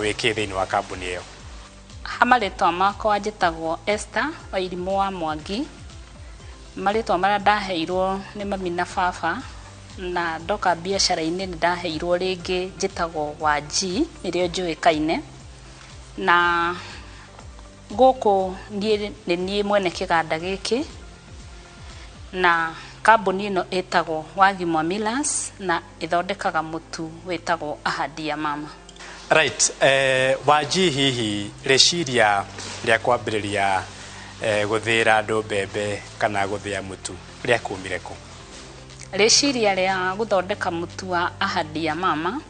wiki thiini wa kambuni iyo? Hamaritwa makwa njitagwo Esther Wairimu wa Mwangi. Maritwa maria ndaheirwo ni mami na baba, na ndoka biacara-ini ndaheirwo ringi njitagwo Wanji, nirio njuikaine. Na guku nie mwene kiganda giki, na kambuni ino itagwo Wagimwa Millers, na ithondekaga mutu witagwo Ahadi ya Mama. Right, Wanji hihi reciria ria kwambiriria guthira andu mbembe kana guthia mutu ria kumire ku? Reciria ria guthondeka mutu wa Ahadi ya Mama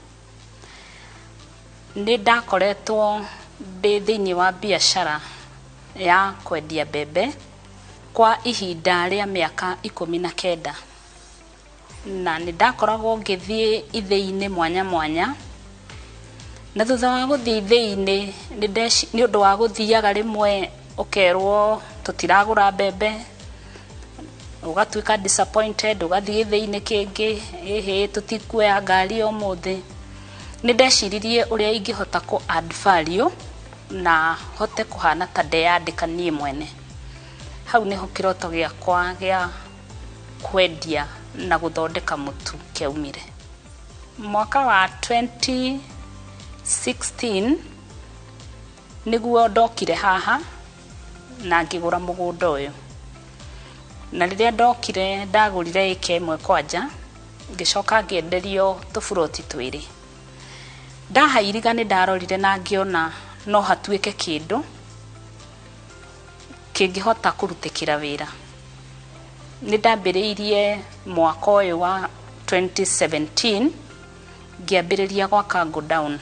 ni ndakoretwo ndi thiini wa biacara ya kwendia mbembe kwa ihinda ria miaka 19, na ni ndakoragwo ngithie ithei-ini mwanya mwanya. Na thutha wa guthii ithei-ini ni undu wa guthiaga rimwe ukerwo tutiragura mbembe, ugatuika disappointed, ugathii ithei-ini kingi tutikuoya ngari umuthi. Ni ndeciririe uria ingihota ku add value na hote kuhana ta ndeyandika nie mwene. Hau niho kiroto giakwa gia kwendia na guthondeka mutu kiaumire. Mwaka wa 2016 niguo ndokire haha na ngigura mugunda uyu. Na riria ndokire ndagurire eke imwe kwanja, ngicoka ngienderio tufuroti twiri. Ndahairiga ni ndarorire na ngiona no hatuike kindu kingihota kurutikira wira. Ni ndambiriirie mwaka uyu wa 2017 ngiambiriria gwaka go down,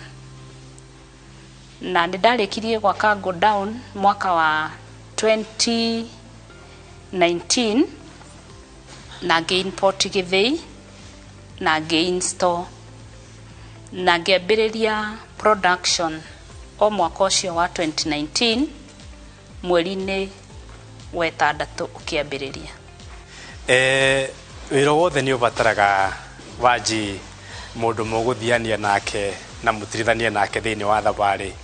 na ndarikirie gwaka go down mwaka wa 2019 na ngi-import githei na ngi-install na ngiambiriria production o mwaka ucio wa 2019 mweri-ini wa 6 ukiambiriria. Wira wothe ni ubataraga Wanji mundu muguthiania nake na mutirithania nake thiini wa thabari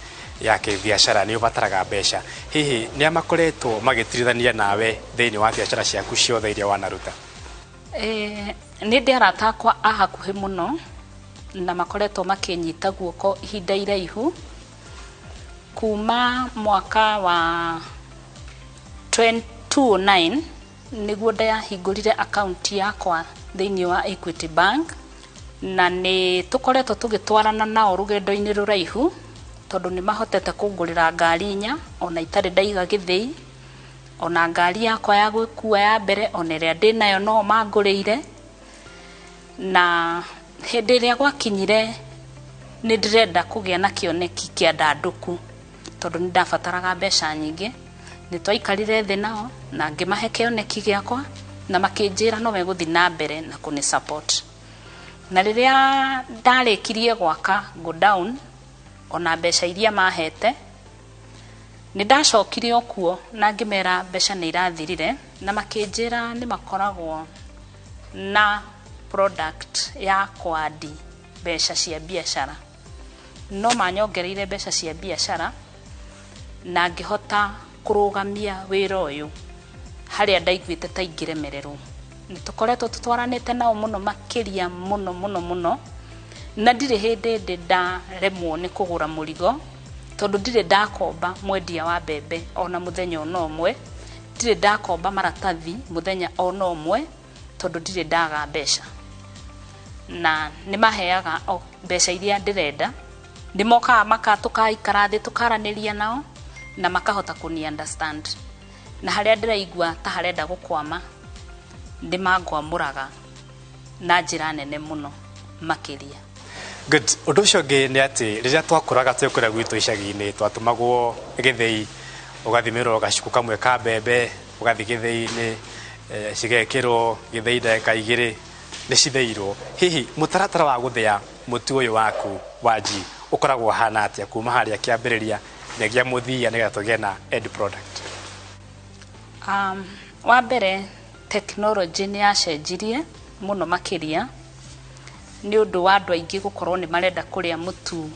yake biacara, ni ubataraga mbeca. Hihi ni amakoretwo magitirithania nawe thiini wa biacara ciaku ciothe iria wanaruta? Ni ndi arata akwa ahakuhi muno na makoretwo makinyita guoko ihinda iraihu. Kuma mwaka wa 2009 niguo ndahingurire account yakwa thiini wa Equity Bank, na ni tukoretwo tugitwarana nao rugendo-ini ruraihu tondu ni mahotete kungurira ngari 4 ona itari ndaiga githei, ona ngari yakwa ya gwikua ya mbere ona iria ndinayo no mangurire. Na hindi iria gwakinyire ni ndirenda kugia na kioneki kia ndanduku tondu ni ndabataraga mbeca nyingi. Ni twaikarire thi nao na ngimahe kioneki giakwa na makinjira no meguthi na mbere na kuni support. Na riria ndarikirie gwaka go down ona mbeca iria mahete, ni ndacokire okuo na ngimera mbeca ni irathirire, na makinjira ni makoragwo na product ya kwadi mbeca cia biacara, no manyongereire mbeca cia biacara na ngihota kurugamia wira uyu haria ndaiguite ta ingiremererwo. Ni tukoretwo tutwaranite nao muno makiria muno, na ndire hindi ndaremwo ni kugura murigo tondu ndire ndakomba mwendia wa mbembe ona muthenya ona umwe, ndire ndakomba maratathi muthenya ona umwe tondu ndire ndaga mbeca. Na ni maheaga mbeca iria ndirenda, ni mokaga makatukaikara thi tukaraniria nao na makahota kuni understand, na haria ndiraigua ta harenda gukwama ndi mangwamuraga na njira nene muno makiria. Good. Undu ucio ngi ni ati riria twakuraga twikura gwitu icagi-ini twatumagwo githei, ugathimirwo gacuku kamwe ka mbembe, ugathi githei-ini cigekirwo githei ndagika 2 ni citheirwo. Hihi mutaratara wa guthia mutu uyu waku Wanji ukoragwo hana atia kuma haria kiambiriria nginya muthia nigetha tugie na end product? Wa mbere technology ni yacenjirie muno makiria ni undu wa andu aingi gukorwo ni marenda kuria mutu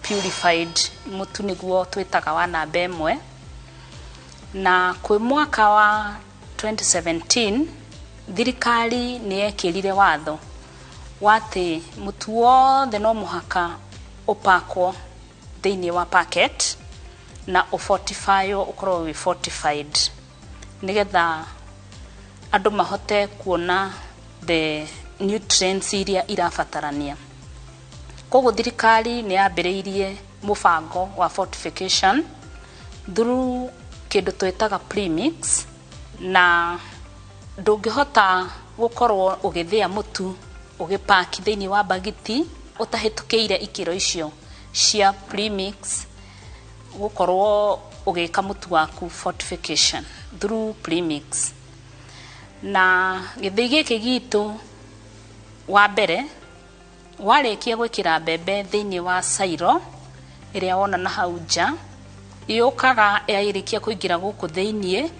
purified mũtu nĩguo twĩtaga wa namba ĩmwe, na kwĩ mwaka wa 2017 thirikari nĩyekĩrire watho watĩ mũtu wothe no mũhaka ũpakwo thĩinĩ wa packet na ũfortifywo ũkorwo wĩ fortified nĩgetha andũ mahote kuona the nutrients iria irabatarania. Koguo thirikari nĩyambĩrĩirie mũbango wa fortification through kĩndũ twĩtaga premix, na ndũngĩhota gũkorwo ũgĩthĩa mũtu ũgĩpaki thĩinĩ wa bagiti ũtahĩtũkĩire ikĩro icio cia premix, gũkorwo ũgĩka mũtu waku fortification through premix. Na gĩthĩi gĩkĩ gitũ wa mbere warĩkia gwĩkĩra mbembe thĩinĩ wa silo ĩrĩa wona na hau nja, yũkaga yarĩkia kũingĩra gũkũ thĩinĩ,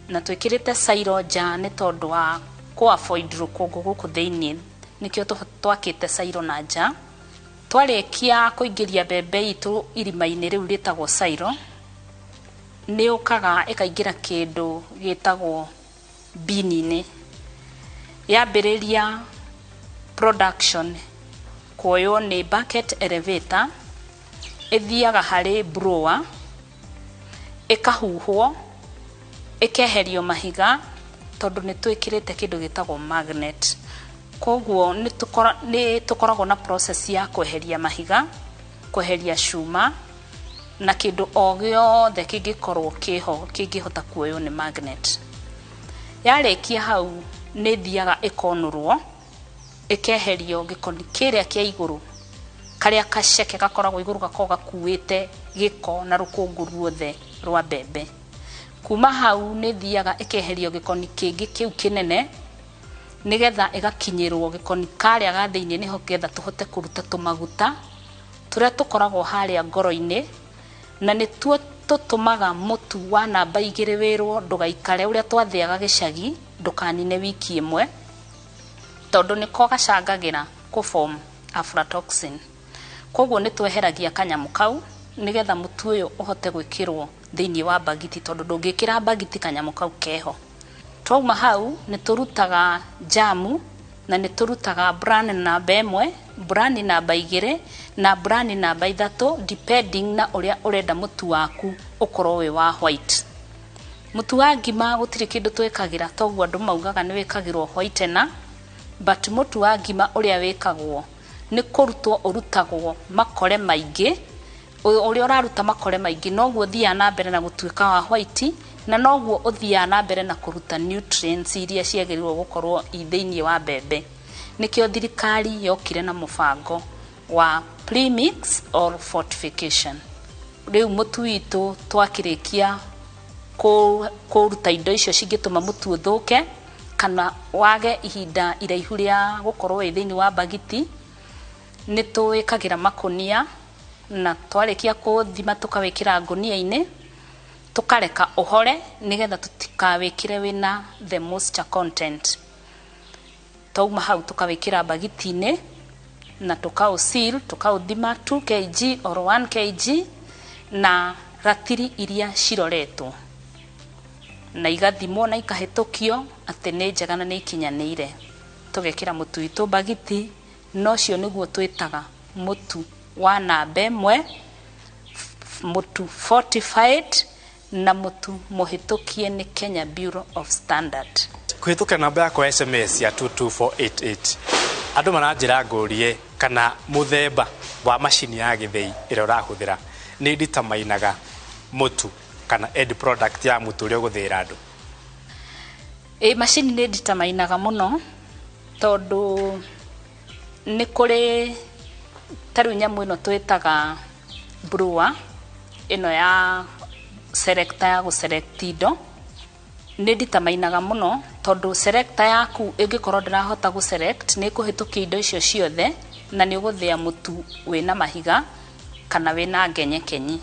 na twĩkĩrĩte silo nja nĩ tondũ wa avoid rũkũngũ gũkũ thĩinĩ, nĩkĩo twakĩte silo na nja. Twarĩkia kũingĩria mbembe itũ irima-inĩ rĩu rĩtagwo silo, nĩyũkaga ĩkaingĩra kĩndũ gĩtagwo bini-inĩ. Yambĩrĩria production kuoywo nĩ bucket elevator, ĩthiaga harĩ blower, ĩkahuhwo, ĩkeherio mahiga tondũ nĩtwĩkĩrĩte kĩndũ gĩtagwo magnet. Koguo nĩtũkoragwo na process ya kweheria mahiga, kweheria cuma na kĩndũ o gĩothe kĩngĩkorwo kĩho kĩngĩhota kuoywo nĩ magnet. Yarĩkia hau nĩthiaga ĩkonũrwo, ĩkeherio gĩkoni kĩrĩa kĩa igũrũ karĩa kaceke gakoragwo igũrũ gakoragwo gakuĩte gĩko na rũkũngũ ruothe rwa mbembe. Kuma hau nĩthiaga ĩkeherio gĩkoni kĩngĩ kĩu kĩnene nĩgetha ĩgakinyĩrwo gĩkoni karĩa ga thĩinĩ, nĩho getha tũhote kũruta tũmaguta tũrĩa tũkoragwo harĩa ngoro-inĩ, na nĩtuo tũtũmaga mũtu wa namba 2 wĩrwo ndũgaikare ũrĩa twathĩaga gĩcagi ndũkanine wiki ĩmwe, tondũ nĩko gacangagĩra kũ-form aflatoxin. Koguo nĩtweheragia kanyamũ kau nĩgetha mũtu ũyũ ũhote gwĩkĩrwo thĩinĩ wa bagiti, tondũ ndũngĩkĩra bagiti kanyamũ kau keho. Twauma hau nĩtũrutaga jamu, na nĩtũrutaga bran namba 1, bran namba 2 na bran namba 3 depending na ũrĩa ũrenda mũtu waku ũkorwo wĩ wa white. Mũtu wa ngima gũtirĩ kĩndũ twĩkagĩra, toguo andũ maugaga nĩwĩkagĩrwo whitener, but mũtu wa ngima ũrĩa wĩkagwo nĩ kũrutwo ũrutagwo makore maingĩ. Ũrĩa ũraruta makore maingĩ noguo ũthiaga na mbere na gũtuĩka wa white, na noguo ũthiaga na mbere na kũruta nutrients iria ciagĩrĩirwo gũkorwo thĩinĩ wa mbembe. Nĩkĩo thirikari yokire na mũbango wa premix or fortification. Rĩu mũtu witũ twakĩrĩkia kũruta indo icio cingĩtũma mũtu ũthũke kana wage ihinda iraihu rĩa gũkorwo wĩ thĩinĩ wa bagiti, nĩtũwĩkagĩra makũnia, na twarĩkia kũthima tũkawĩkĩra ngũnia-inĩ, tũkareka ũhore nĩgetha tũtikawĩkĩre wĩna the moisture content. Twauma hau tũkawĩkĩra bagiti-inĩ na tũkaũseal, tũkaũthima 2 kg or 1 kg na ratiri iria ciroretwo, na igathimwo na ikahĩtũkio atĩ nĩ njega na nĩ ikinyanĩire. Tũgekĩra mũtu witũ bagiti, na ũcio nĩguo twĩtaga mũtu wa namba 1, mũtu fortified na mũtu mũhĩtũkie nĩ Kenya Bureau of Standard. Kũhĩtũka namba yakwa SMS ya 22488 andũ maranjĩra ngũrie kana mũthemba wa macini ya gĩthĩi ĩrĩa ũrahũthĩra nĩ determinaga mũtu kana end product ya mũtu ũrĩa ũgũthĩra andũ. Macini nĩ determinaga mũno, tondũ nĩ kũrĩ tarĩu nyamũ ĩno twĩtaga brewer ĩno ya selector ya gũselect indo, nĩ determinaga mũno, tondũ selector yaku ĩngĩkorwo ndĩrahota gũselect nĩ kũhĩtũkia indo icio ciothe na nĩ ũgũthĩa mũtu wĩna mahiga kana wĩna ngenyekenyi.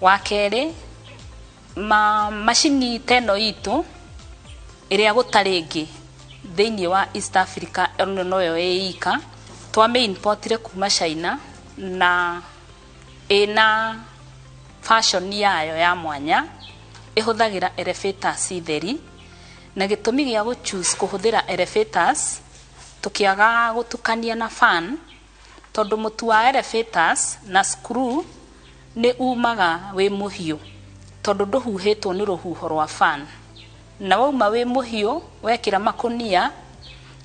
Wa kerĩ, macini teno itũ ĩrĩa gũtarĩ ĩngĩ thĩinĩ wa East Africa noyo ĩika, twame importire kuma China, na ina fashion yayo ya mwanya ihuthagira elevators theri na gitumi gya go choose kuhuthira elevators tukiaga gutukania na fan tondu mutu wa elevators na screw ni umaga wi muhiu tondu nduhuhitwo ni ruhuho rwa fan na wauma wi muhiu wekira makunia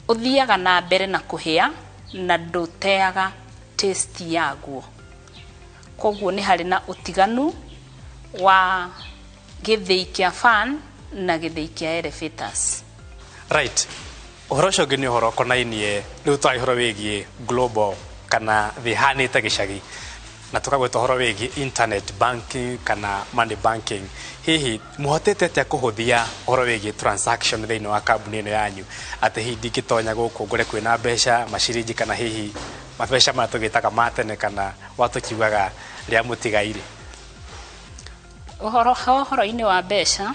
uthiaga na mbere na kuhia na nduteaga taste yaguo koguo ni hari na utiganu wa githei kia fan na githei kia elevators. Right. Uhoro coge ni uhoro konainie riu twai horo wigie global kana thihanite gicagi na tukagweta horo wigie internet banking kana money banking. Hihi muhotete atia kuhuthia horo wigie transaction thiini wa kambuni ino yanyu ati hihi ndingitonya guku ngure kwina mbeca macirinji kana hihi mabesha matugitaga matene kana watukiugaga ria mutigaire? Uhoro-ini wa mbeca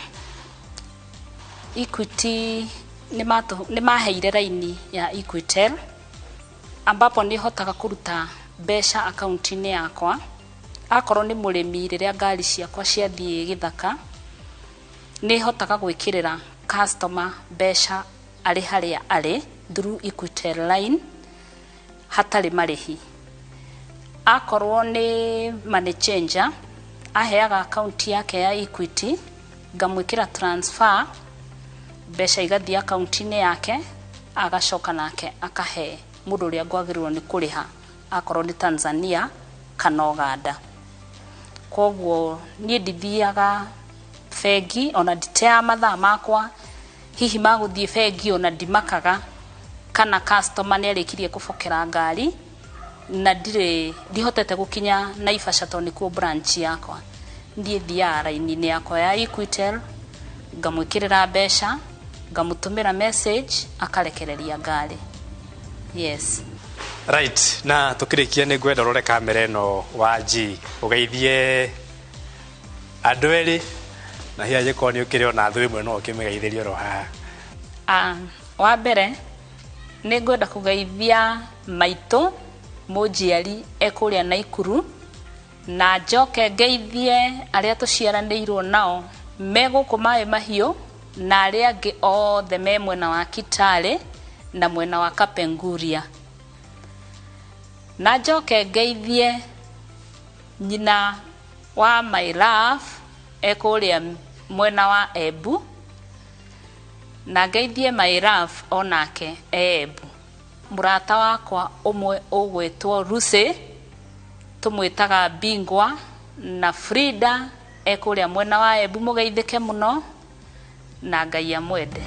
Equity ni maheire raini ya Equitel ambapo ni hotaga kuruta mbeca akaunti-ini yakwa akorwo ni murimi riria ngari ciakwa ciathie githaka ni hotaga gwikirira customer mbeca ari haria ari through Equitel line hatari marihi. Akorwo ni money changer aheaga akaunti yake ya Equity ngamwikira transfer mbeca igathia akaunti-ini yake agacoka nake akahe mundu uria ngwagirirwo ni kuriha akorwo ni Tanzania kana Uganda. Koguo ni ndithiaga fegi ona nditea mathaa makwa hihi maguthie fegi ona ndimakaga kana customer ni arikirie kubokera ngari na ndihotete gukinya Naivasha to nikuo branch yakwa ndie thia raini-ini yakwa ya Equitel ngamwikirira mbeca ngamutumira message akarekereria ngari. Yes. Right. Na tukirikia ni gwenda rore kamera ino wa G ugeithie andu eri na hiya giko ni ukiri ona thu imwe no ukimigeithirio ro haha. Wa mbere ni ngwenda kugeithia maitu mujiari ekuria Naikuru na njoke ngeithie aria tuciaranirwo nao meguku mai mahiu na aria angi othe me mwena wa Kitale na mwena wa Kapenguria. Na njoke ngeithie nyina wa my love ekuria mwena wa Embu na ngeithie my love onake Embu. Murata wakwa umwe ugwetwo Ruse tumwitaga Bingwa na Frida ekuria mwena wa Embu mugeithike muno na Ngai amwende.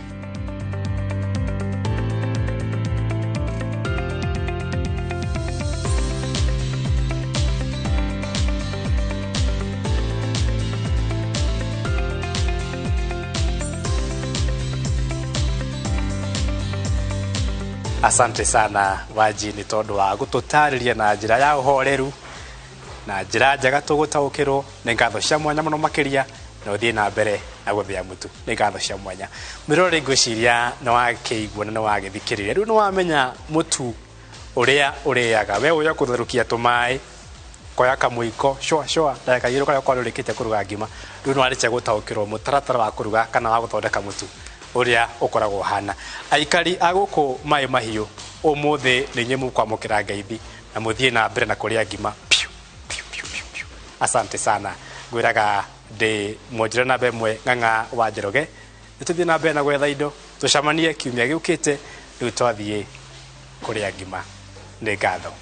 Asante sana Waji ni tondu wa gututariria na njira ya uhoreru na njira njega tugutaukirwo ni ngatho cia mwanya muno makiria na uthie na mbere na guthia mutu ni ngatho cia mwanya mirore ngwiciria na wakeigua na wagithikiriria riu no wamenya mutu uria uriaga we uya kutherukia tumai koya kamuiko shwa ndaka yiro kaya kwaro rikite kuruga ngima riu no ariche gutaukirwo mutaratara wa kuruga kana wa guthondeka mutu uria ukoragwo hana aikari aguku mai mahiu umuthi ni nyemu kwamukira ngeithi na muthie na mbere na kuria ngima. Asante sana gwiraga de mojira na bemwe nganga wa Njoroge nituthie na mbere na gwetha indo tucamanie kiumia giukite riu twathie kuria ngima. Ni ngatho.